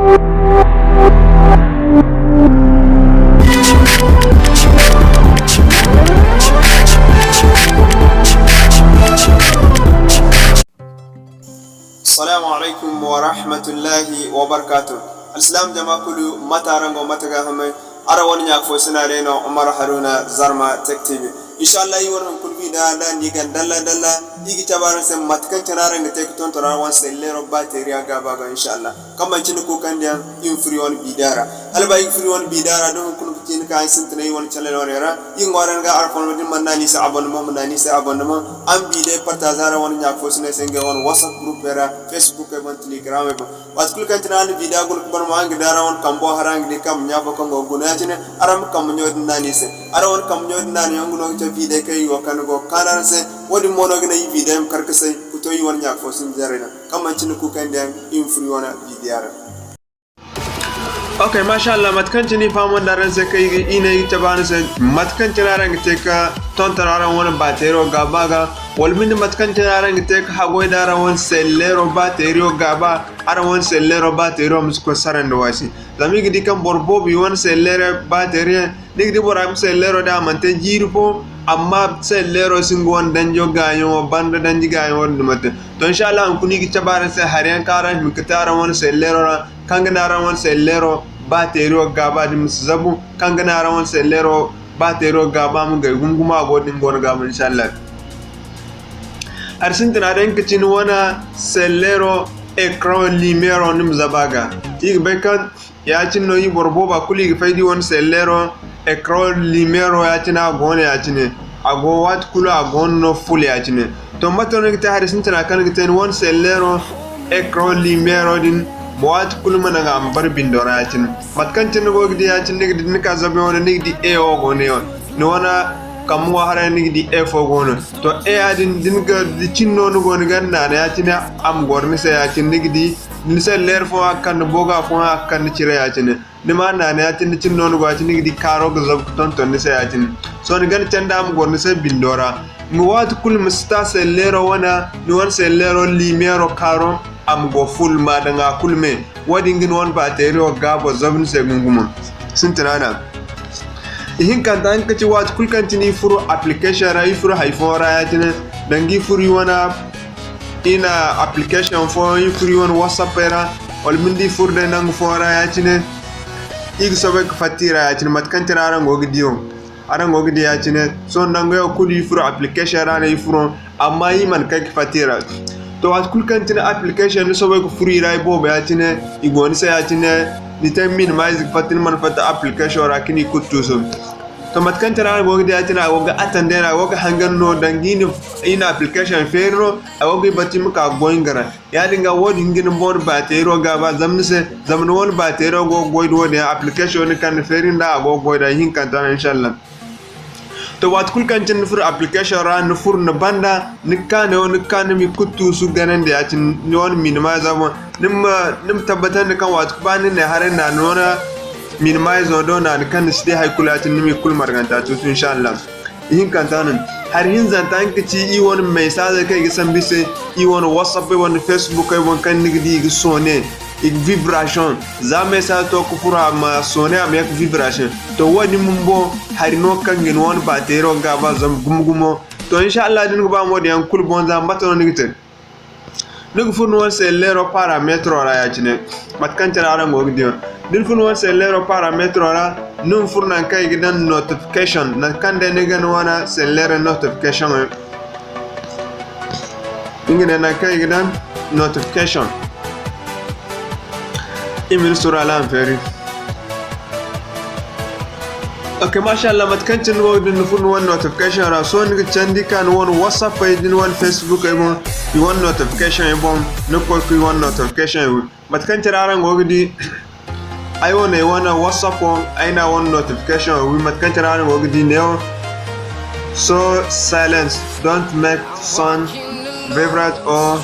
السلام عليكم ورحمة الله وبركاته. السلام جماعة كلو متارنغو متغاهم أروان يعفو سنالينو عمر هارونا زرما تكتيبي إن شاء الله يورن كل فيدا دا نيغان دلا يجي تبارن سم متكن تنارن تكتون تراوان سيليرو باتريا غاباغا إن شاء الله كما تشنكو كان ديان ينفريون بيدارا ألبا ينفريون بيدارا دون كل فتين كاين سنتنا يوان تشالينوريرا ينغوارن غا عرفون ودين من ناني سعبونمو من ناني سعبونمو أم بيدي پرتازارا وان يعفو سنسنگا وان واتساب جروب بيرا فيسبوك وان تليجرام وات كل كان تنان فيدا كل كبر موانغ دارا وان كمبو هرانغ دي كم نيافو كم غوناتين أرام كم نيود ناني سن أرام كم نيود ناني يونغنو فيدا كي وكانغو كانان سن ودي مونوغنا يفيدا كركسي كتو يوان يعفو سنجارنا كم تشنكو كان ديان ينفريونا فيديارا Okay, mashallah matkan chini famon daran se kai ina itaban se matkan chinaran teka tontararan won batero gabaga walmin matkan chinaran teka hagoy daran won sellero batero gaba ara won sellero batero musko sarando wasi zami gidi kan borbo bi won sellero batero digdi boram sellero da mante jirfo amma sellero singon danjo gayo banda danji gayo dumate to inshallah an kuni gitabaran se hariyan karan mikitara won sellero kangana won sellero batero gaba dim zabu kangana won sellero batero gaba mun ga gunguma godin gon gaba inshallah arsintina den kicin wana sellero ekran limero nim zabaga igbekan ya cin no yi borbo ba kuli faidi won sellero ekran limero ya cin agone ya cin ago wat kula agon no full ya cin to matono ta arsintina kan kitin won sellero ekran limero din مواد كل من عم بربين دوراتين ما تكن تنقول قدي أتين نقدر نكذب ولا نقدر إيه أغنيون نوانا كم واحد نقدر إيه فوقونه تو إيه أدين دينك ديشينو نقول نقولنا أنا أتين أم غورني سيا أتين نقدر نسال لير فوا كان بوغا فوا كان نشري أتين نمانا أنا أتين ديشينو نقول أتين نقدر كارو غزب كتون تون نسيا أتين سو نقدر تند أم غورني سيا بندورا مواد كل مستاس ليرو وانا نوان سيليرو ليميرو كارو am go full ma danga kulme wadi ngin won bateri o gabo zabin se gunguma sintinana ihin kan dan kaci wat kul kan tini furu application ra ifuru haifora ya tini dangi furu wana ina application for ifuru wana whatsapp era wal mindi furu de nang fora ya tini ig sobe fatira ya tini matkan tirara ngogidiyo aran ngogidi ya tini so nango kul ifuru application ra ifuru amma yiman kai fatira to at kul kantina application ni sobe ko free ray bo ba tine igoni sa tine determine mais fatin man fata application rakini kuttu so to mat kantina go gidi atina go ga atandera go ga hanganno dangini ina application ferro go ga batim ka goingara ya dinga wodi ngin bon batero ga ba zamnse zamno won batero go goid wodi application kan ferinda go goida hin kan tan inshallah to wat kul kan tin fur application ra no fur no banda nikane mi kuttu su ganan da yatin non minimize mo nim tabbatan kan wat bani ne haren na nona minimize do na kan shi hay kulatin mi kul marganta to inshallah yin kan tanan har yin zantan kici i won message kai gisan bise i won whatsapp won facebook won kan nigdi gi sone ik vibration za message to ku fura ma sone am yak vibration to wani mumbo harino kangin won batero gaba zam gumgumo to inshallah din ba mo de an kul bonza mbatano nigite nugu furno won sellero parametro ra ya cine matkan tara ran go gidio din furno won sellero parametro ra num furna kai gidan notification na kande ne gan wana sellero notification ingene na kai gidan notification email sura lan feri okay mashallah matkancin wodin nufun one notification ra so ni chandi kan one whatsapp page din one facebook ay mon you one notification ay bon no ko ku one notification matkancin ran gogidi ay wona wana whatsapp on ay na one notification we matkancin ran gogidi ne so silence don't make sound vibrate or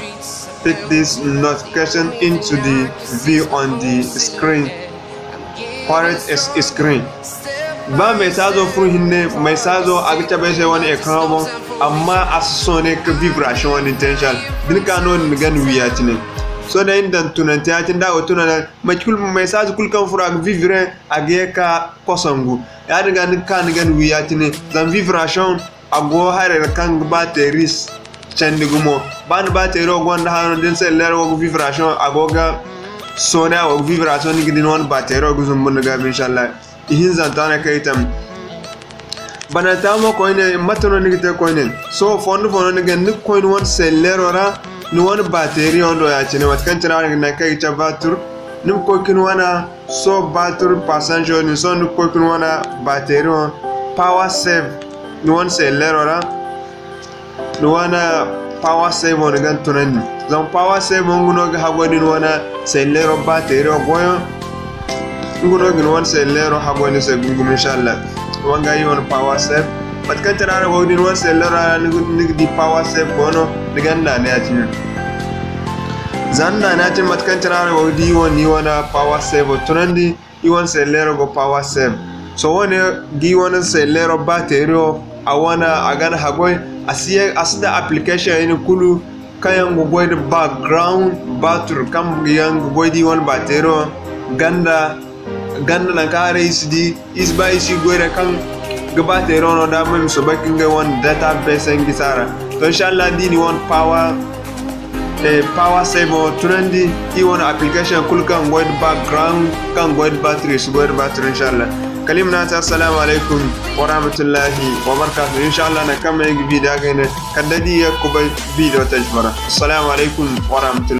pick this notification into the view on the screen or it is screen ba message furu hinne message agita be se woni ekran bon amma asone ke vibration on intention din ka no ngan wiyatine so da indan tunante ya tin da o tunana makul message kul kan fura vivre age ka kosangu ya daga ni kan gan wiya tin zan vibration ago hare kan batteries chandugumo ban battery gonda hanu den seller wo vibration agoga sona wo vibration ni gidin won battery go zumbun ga inshallah ihin zantana kaitam bana tamo ko ne matono ni gite ko ne so fondo ni gan ni ko won seller ora ni won battery on do ya chine wat kan tana na kai ta batur ni ko kin wana so batur passenger ni so ni ko kin wana battery on power save ni won seller ora ni wana power save on gan tunani zan power save nguno ga hagoni ni wana seller battery o goyo nguno gin won seller hagoni se gungum inshallah wanga yi won power save pat kan tana go din won seller ni di power save bono diganda ne ati zanna na tin mat kan tana go di won ni wana power save tunandi yi won seller go power save so woni di won seller battery awana agana hagoy asida application in kulu kayan go the background battery kam yang go di won battery ganda na kare is ba isi goire kan gabate rono da mun so bakin ga one database en gisara to inshallah dini one power save tunandi I one application kul kan go background kan go battery so go battery inshallah kalimna ta assalamu alaikum wa rahmatullahi wa barakatuh inshallah na kama yi video ga ne kadadi ya kubai video tajbara assalamu alaikum wa rahmatullahi